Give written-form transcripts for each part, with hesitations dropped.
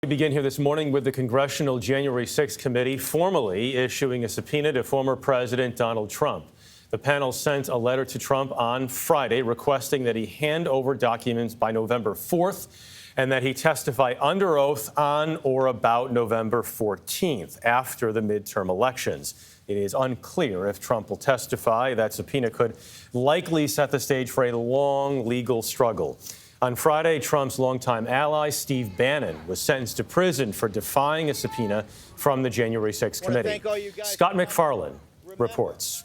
We begin here this morning with the Congressional January 6th committee formally issuing a subpoena to former President Donald Trump. The panel sent a letter to Trump on Friday requesting that he hand over documents by November 4th and that he testify under oath on or about November 14th after the midterm elections. It is unclear if Trump will testify. That subpoena could likely set the stage for a long legal struggle. On Friday, Trump's longtime ally, Steve Bannon, was sentenced to prison for defying a subpoena from the January 6th committee. Scott MacFarlane reports.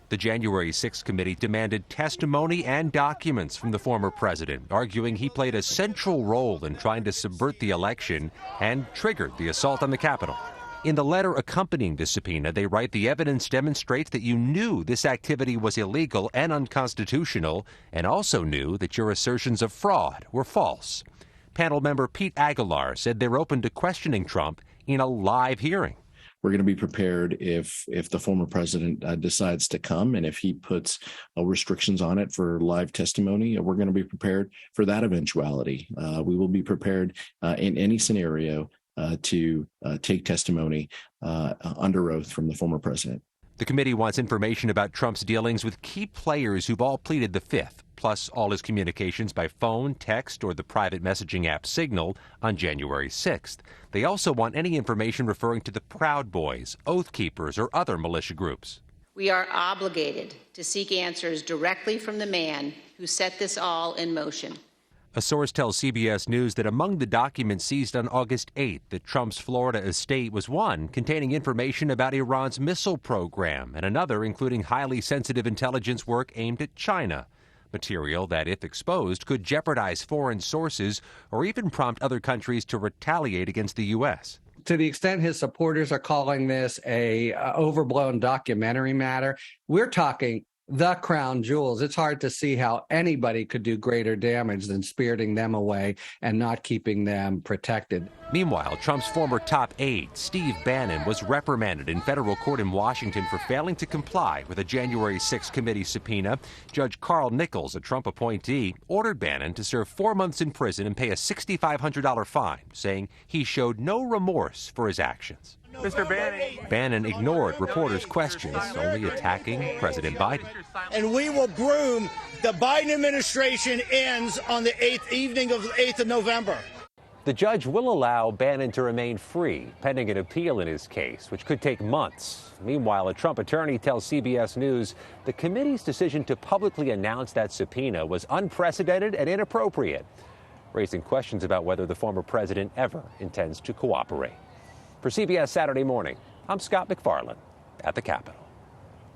The January 6th committee demanded testimony and documents from the former president, arguing he played a central role in trying to subvert the election and triggered the assault on the Capitol. In the letter accompanying the subpoena, they write the evidence demonstrates that you knew this activity was illegal and unconstitutional, and also knew that your assertions of fraud were false. Panel member Pete Aguilar said they're open to questioning Trump in a live hearing. We're going to be prepared if the former president decides to come, and if he puts restrictions on it for live testimony, we're going to be prepared for that eventuality. We will be prepared in any scenario to take testimony under oath from the former president. The committee wants information about Trump's dealings with key players who've all pleaded the Fifth, plus all his communications by phone, text, or the private messaging app Signal on January 6th. They also want any information referring to the Proud Boys, Oath Keepers, or other militia groups. We are obligated to seek answers directly from the man who set this all in motion. A source tells CBS News that among the documents seized on August 8th, that Trump's Florida estate was one containing information about Iran's missile program and another including highly sensitive intelligence work aimed at China. Material that, if exposed, could jeopardize foreign sources or even prompt other countries to retaliate against the U.S. To the extent his supporters are calling this a overblown documentary matter, we're talking the crown jewels. It's hard to see how anybody could do greater damage than spiriting them away and not keeping them protected. Meanwhile, Trump's former top aide, Steve Bannon, was reprimanded in federal court in Washington for failing to comply with a January 6th committee subpoena. Judge Carl Nichols, a Trump appointee, ordered Bannon to serve 4 months in prison and pay a $6,500 fine, saying he showed no remorse for his actions. Mr. Bannon ignored reporters' questions, only attacking President Biden. And we will groom the Biden administration ends on the evening of the 8th of November. The judge will allow Bannon to remain free, pending an appeal in his case, which could take months. Meanwhile, a Trump attorney tells CBS News the committee's decision to publicly announce that subpoena was unprecedented and inappropriate, raising questions about whether the former president ever intends to cooperate. For CBS Saturday Morning, I'm Scott MacFarlane at the Capitol.